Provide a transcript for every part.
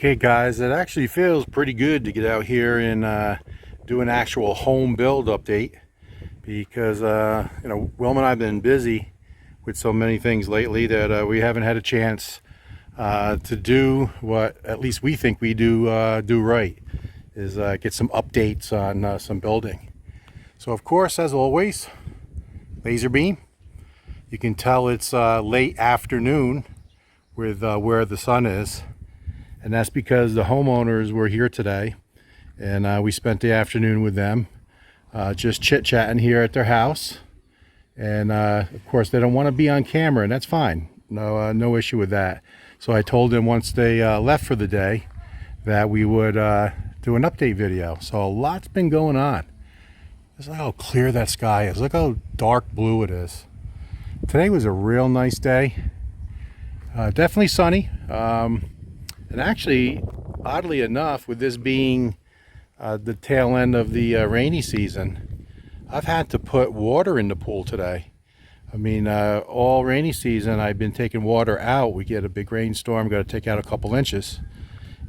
Okay guys, it actually feels pretty good to get out here and do an actual home build update because Wilma and I have been busy with so many things lately that we haven't had a chance to do what at least we think we do right, is get some updates on some building. So of course, as always, laser beam. You can tell it's late afternoon with where the sun is. And that's because the homeowners were here today, and we spent the afternoon with them, just chit-chatting here at their house. And of course, they don't want to be on camera, and that's fine. No issue with that. So I told them once they left for the day that we would do an update video. So a lot's been going on. Just look how clear that sky is. Look how dark blue it is. Today was a real nice day. Definitely sunny. And actually, oddly enough, with this being the tail end of the rainy season, I've had to put water in the pool today. I mean, all rainy season, I've been taking water out. We get a big rainstorm, got to take out a couple inches.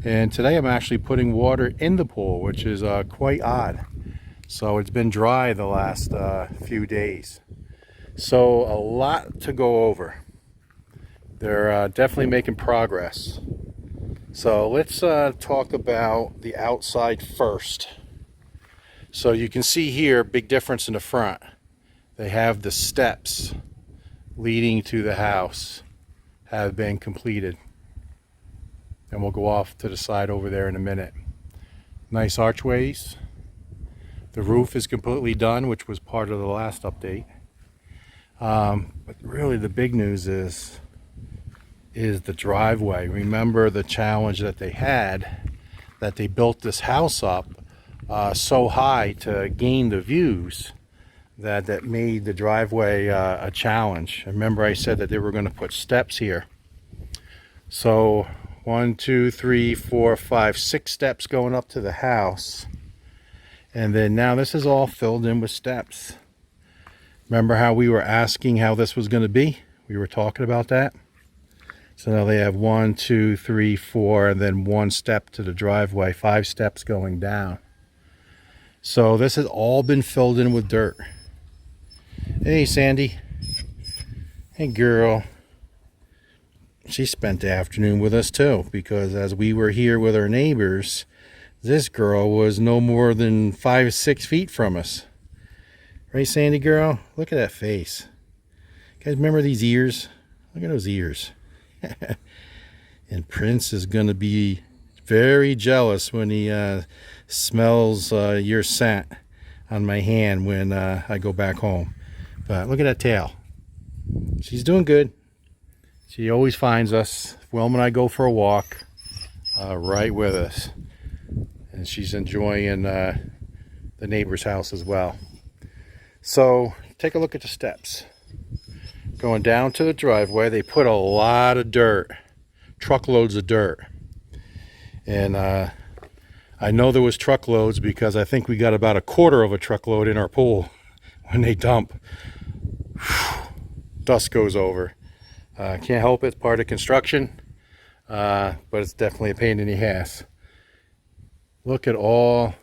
And today I'm actually putting water in the pool, which is quite odd. So it's been dry the last few days. So a lot to go over. They're definitely making progress. So let's talk about the outside first. So you can see here, big difference in the front. They have the steps leading to the house have been completed. And we'll go off to the side over there in a minute. Nice archways. The roof is completely done, which was part of the last update. But really the big news is the driveway. Remember the challenge that they had, that they built this house up so high to gain the views that made the driveway a challenge. Remember I said that they were going to put steps here. So 1, 2, 3, 4, 5, 6 steps going up to the house. And then now this is all filled in with steps. Remember how we were asking how this was going to be? We were talking about that. So now they have 1, 2, 3, 4, and then 1 step to the driveway, 5 steps going down. So this has all been filled in with dirt. Hey, Sandy. Hey, girl. She spent the afternoon with us too, because as we were here with our neighbors, this girl was no more than 5 6 feet from us. Right, Sandy girl? Look at that face. You guys remember these ears? Look at those ears. And Prince is going to be very jealous when he smells your scent on my hand when I go back home. But look at that tail. She's doing good. She always finds us. Wilma and I go for a walk right with us. And she's enjoying the neighbor's house as well. So take a look at the steps. Going down to the driveway, they put a lot of dirt, truckloads of dirt. And I know there was truckloads because I think we got about 1/4 of a truckload in our pool when they dump. Dust goes over. Can't help it, it's part of construction, but it's definitely a pain in the ass. Look at all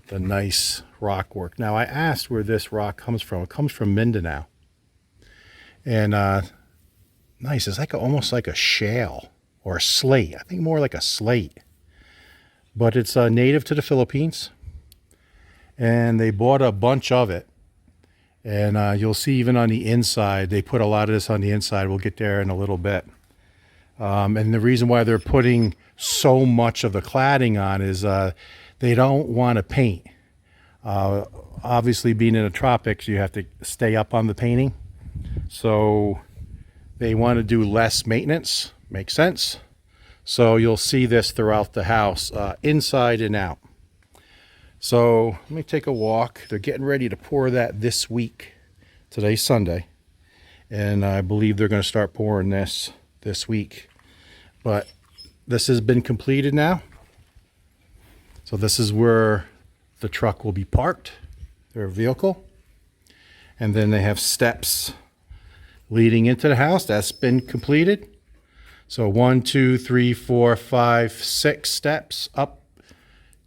the nice rock work. Now I asked where this rock comes from. It comes from Mindanao. And nice, it's like almost like a shale or a slate. I think more like a slate. But it's native to the Philippines. And they bought a bunch of it. And you'll see even on the inside, they put a lot of this on the inside. We'll get there in a little bit. And the reason why they're putting so much of the cladding on is they don't want to paint. Obviously, being in the tropics, you have to stay up on the painting. So they want to do less maintenance. Makes sense. So you'll see this throughout the house, inside and out. So let me take a walk. They're getting ready to pour that this week. Today's Sunday. And I believe they're going to start pouring this week. But this has been completed now. So this is where the truck will be parked, their vehicle. And then they have steps leading into the house. That's been completed. So 1, 2, 3, 4, 5, 6 steps up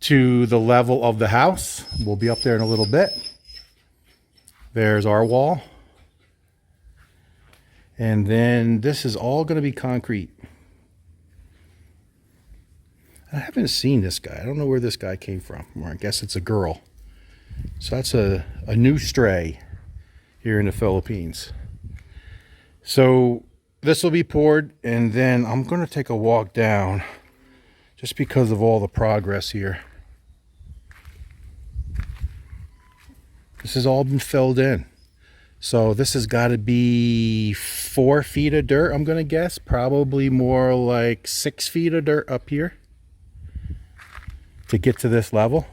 to the level of the house. We'll be up there in a little bit. There's our wall. And then this is all going to be concrete. I haven't seen this guy. I don't know where this guy came from. Or I guess it's a girl. So that's a new stray here in the Philippines. So this will be poured, and then I'm going to take a walk down just because of all the progress here. This has all been filled in. So this has got to be 4 feet of dirt, I'm going to guess. Probably more like 6 feet of dirt up here to get to this level,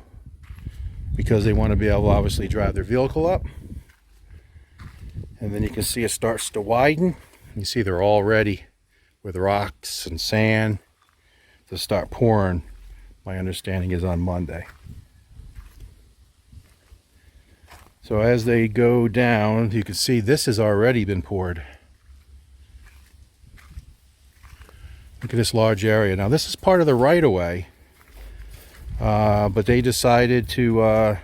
because they want to be able to obviously drive their vehicle up. And then you can see it starts to widen. You see they're all ready with rocks and sand to start pouring. My understanding is on Monday. So as they go down, you can see this has already been poured. Look at this large area. Now this is part of the right-of-way, but they decided to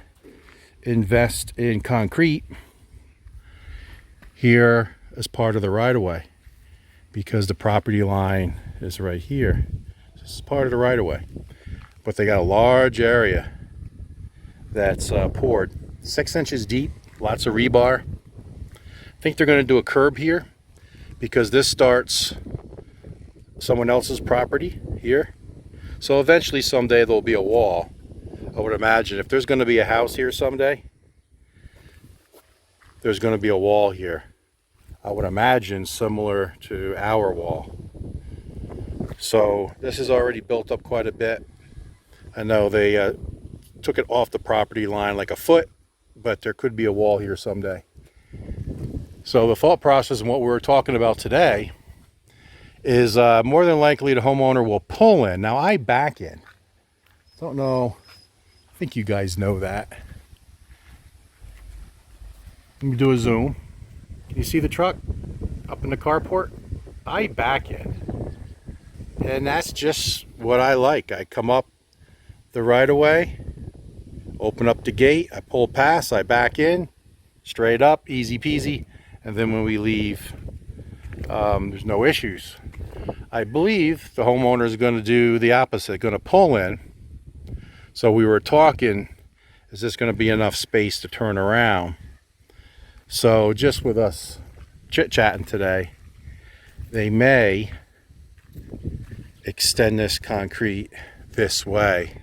invest in concrete here as part of the right-of-way, because the property line is right here. This is part of the right-of-way, but they got a large area that's poured. 6 inches deep, lots of rebar. I think they're going to do a curb here, because this starts someone else's property here. So eventually someday there'll be a wall. I would imagine if there's going to be a house here someday, there's going to be a wall here. I would imagine similar to our wall. So this is already built up quite a bit. I know they took it off the property line like a foot, but there could be a wall here someday. So the thought process and what we're talking about today is more than likely the homeowner will pull in. Now I back in. Don't know. I think you guys know that. Let me do a zoom. Can you see the truck up in the carport? I back in. And that's just what I like. I come up the right of way, open up the gate, I pull past, I back in, straight up, easy peasy, and then when we leave, there's no issues. I believe the homeowner is going to do the opposite, going to pull in. So we were talking, is this going to be enough space to turn around? So just with us chit-chatting today, they may extend this concrete this way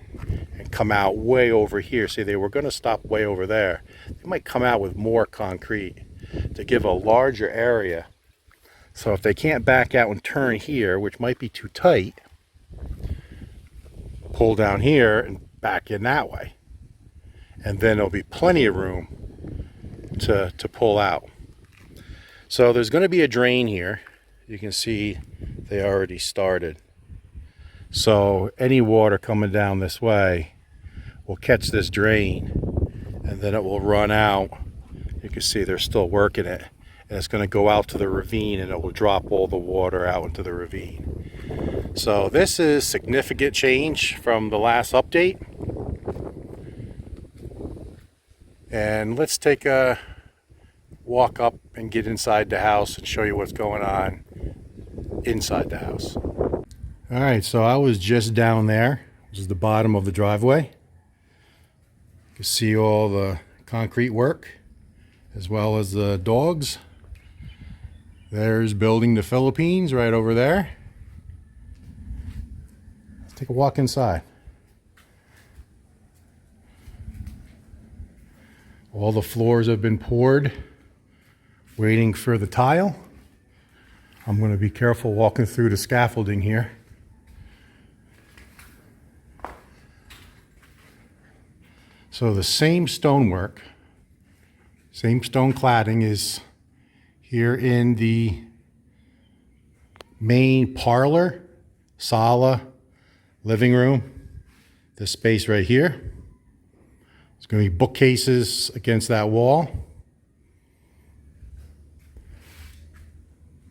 and come out way over here. See, they were going to stop way over there. They might come out with more concrete to give a larger area. So if they can't back out and turn here, which might be too tight, pull down here and back in that way. And then there'll be plenty of room to pull out. So there's going to be a drain here. You can see they already started. So any water coming down this way will catch this drain, and then it will run out. You can see they're still working it, and it's going to go out to the ravine, and it will drop all the water out into the ravine. So this is significant change from the last update. And let's take a walk up and get inside the house and show you what's going on inside the house. All right, so I was just down there. This is the bottom of the driveway. You can see all the concrete work as well as the dogs. There's Building the Philippines right over there. Let's take a walk inside. All the floors have been poured, waiting for the tile. I'm going to be careful walking through the scaffolding here. So the same stonework, same stone cladding is here in the main parlor, sala, living room. This space right here. There's going to be bookcases against that wall.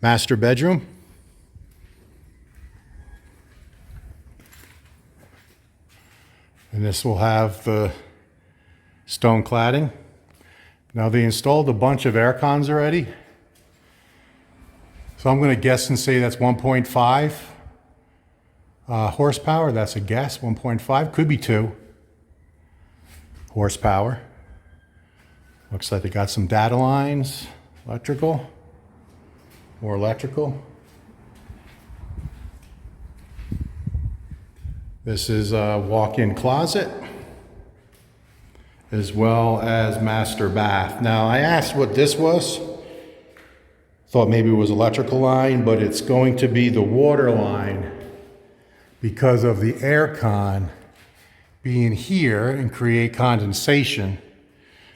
Master bedroom. And this will have the stone cladding. Now they installed a bunch of air cons already. So I'm going to guess and say that's 1.5 horsepower. That's a guess. 1.5, could be 2 horsepower. Looks like they got some data lines, electrical, more electrical. This is a walk-in closet, as well as master bath. Now I asked what this was. Thought maybe it was electrical line, but it's going to be the water line because of the air con being here and create condensation.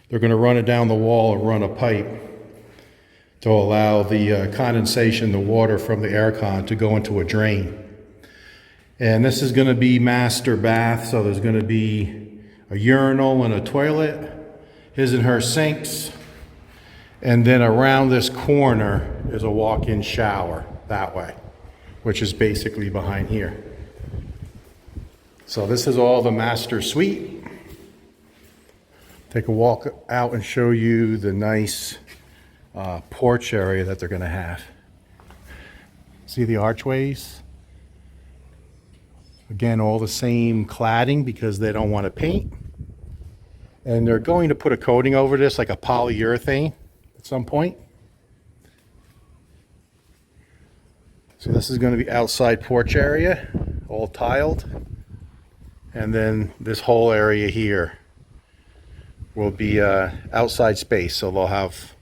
They're going to run it down the wall and run a pipe to allow the condensation, the water from the air con, to go into a drain. And this is going to be master bath, so there's going to be a urinal and a toilet, his and her sinks, and then around this corner is a walk-in shower that way, which is basically behind here. So this is all the master suite. Take a walk out and show you the nice porch area that they're going to have. See the archways? Again, all the same cladding because they don't want to paint. And they're going to put a coating over this, like a polyurethane at some point. So this is going to be outside porch area, all tiled. And then this whole area here will be outside space. So they'll have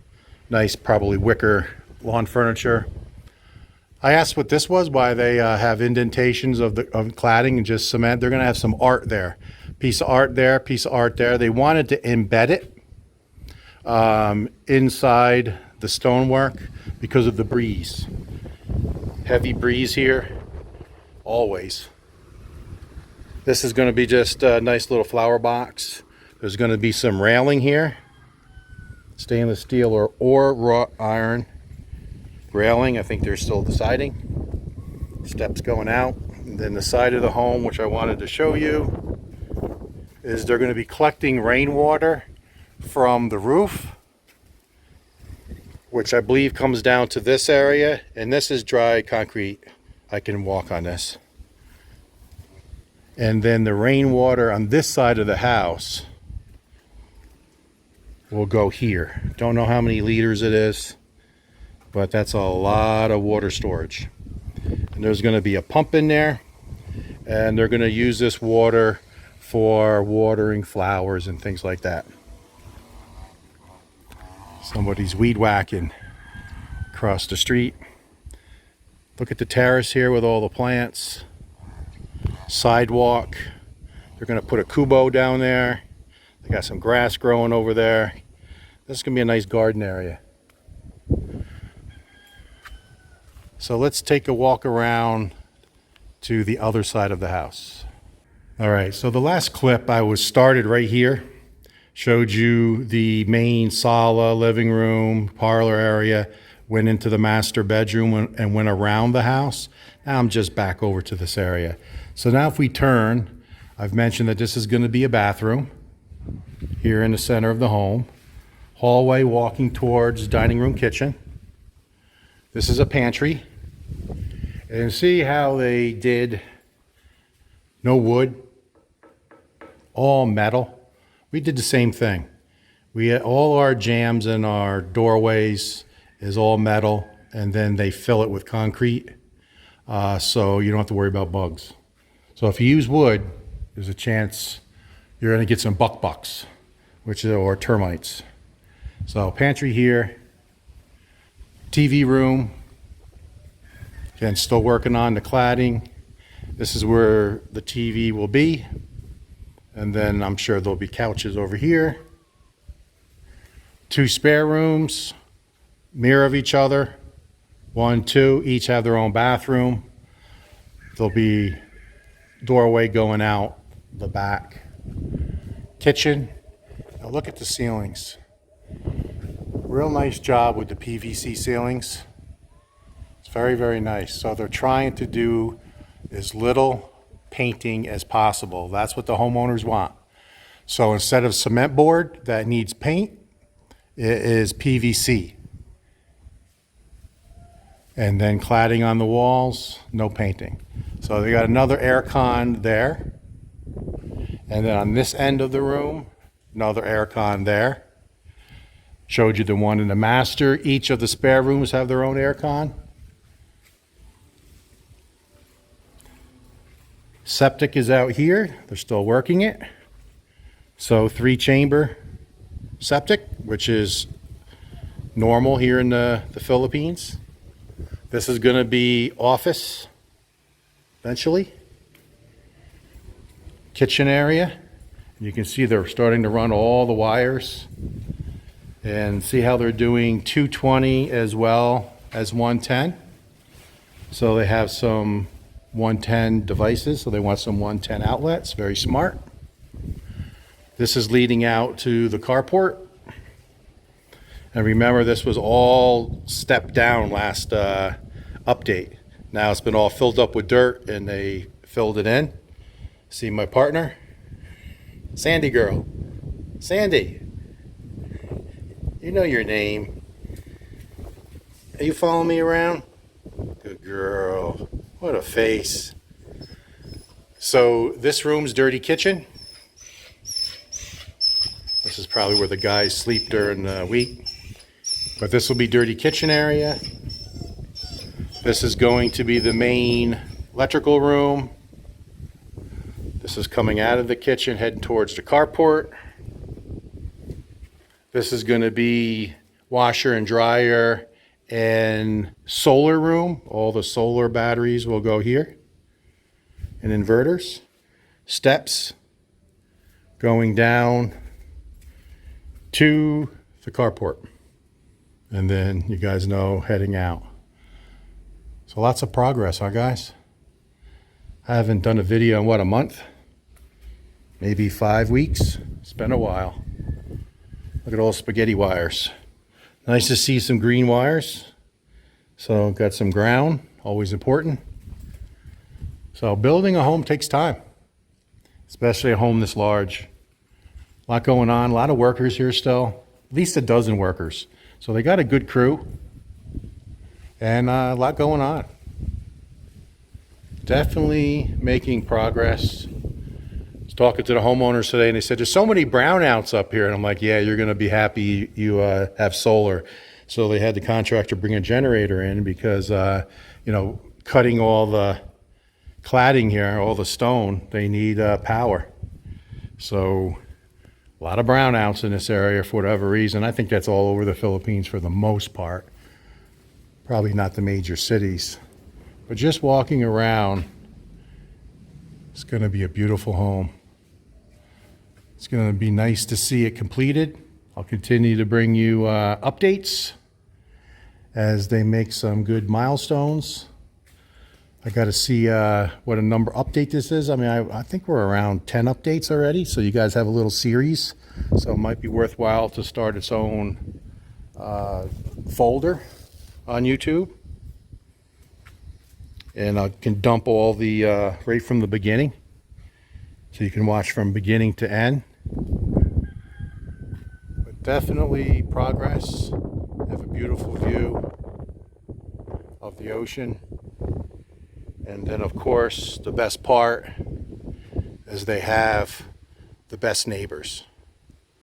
nice, probably wicker lawn furniture. I asked what this was, why they have indentations of cladding and just cement. They're going to have some art there. Piece of art there, piece of art there. They wanted to embed it inside the stonework because of the breeze. Heavy breeze here, always. This is going to be just a nice little flower box. There's going to be some railing here. Stainless steel or wrought iron railing. I think they're still deciding. Steps going out. And then the side of the home, which I wanted to show you, is they're going to be collecting rainwater from the roof, which I believe comes down to this area. And this is dry concrete. I can walk on this. And then the rainwater on this side of the house will go here. Don't know how many liters it is, but that's a lot of water storage. And there's going to be a pump in there, and they're going to use this water for watering flowers and things like that. Somebody's weed whacking across the street. Look at the terrace here with all the plants. Sidewalk. They're going to put a kubo down there. They got some grass growing over there. This is going to be a nice garden area. So let's take a walk around to the other side of the house. All right, so the last clip I was started right here. Showed you the main sala, living room, parlor area, went into the master bedroom and went around the house. Now I'm just back over to this area. So now if we turn, I've mentioned that this is going to be a bathroom here in the center of the home. Hallway walking towards dining room, kitchen. This is a pantry. And see how they did no wood, all metal. We did the same thing. We had all our jambs and our doorways is all metal, and then they fill it with concrete, so you don't have to worry about bugs. So if you use wood, there's a chance you're going to get some bucks, or termites. So pantry here, TV room. Again, still working on the cladding. This is where the TV will be. And then I'm sure there'll be couches over here. 2 spare rooms, mirror of each other. 1, 2, each have their own bathroom. There'll be doorway going out the back. Kitchen. Now look at the ceilings. Real nice job with the PVC ceilings. It's very, very nice. So they're trying to do as little painting as possible. That's what the homeowners want. So instead of cement board that needs paint, it is PVC. And then cladding on the walls, no painting. So they got another air con there. And then on this end of the room, another air con there. Showed you the one in the master. Each of the spare rooms have their own air con. Septic is out here. They're still working it. So 3-chamber septic, which is normal here in the Philippines. This is going to be office eventually. Kitchen area. You can see they're starting to run all the wires. And see how they're doing 220 as well as 110. So they have some 110 devices, so they want some 110 outlets. Very smart. This is leading out to the carport. And remember, this was all stepped down last update. Now it's been all filled up with dirt and they filled it in. See my partner? Sandy girl. Sandy. You know your name. Are you following me around? Good girl. What a face. So this room's dirty kitchen. This is probably where the guys sleep during the week. But this will be dirty kitchen area. This is going to be the main electrical room. This is coming out of the kitchen, heading towards the carport. This is going to be washer and dryer and solar room. All the solar batteries will go here. And inverters. Steps going down to the carport. And then you guys know heading out. So lots of progress, huh guys? I haven't done a video in what, a month? Maybe 5 weeks. It's been a while. Look at all spaghetti wires. Nice to see some green wires. So got some ground, always important. So building a home takes time, especially a home this large. A lot going on, a lot of workers here still, at least a dozen workers. So they got a good crew and a lot going on. Definitely making progress. Talking to the homeowners today and they said there's so many brownouts up here, and I'm like, yeah, you're going to be happy you have solar. So they had the contractor bring a generator in because you know, cutting all the cladding here, all the stone, they need power. So a lot of brownouts in this area for whatever reason. I think that's all over the Philippines for the most part. Probably not the major cities, but just walking around, it's going to be a beautiful home. It's going to be nice to see it completed. I'll continue to bring you updates as they make some good milestones. I got to see what a number update this is. I mean, I think we're around 10 updates already, so you guys have a little series. So it might be worthwhile to start its own folder on YouTube. And I can dump all the right from the beginning, so you can watch from beginning to end. But definitely progress. Have a beautiful view of the ocean. And then of course the best part is they have the best neighbors.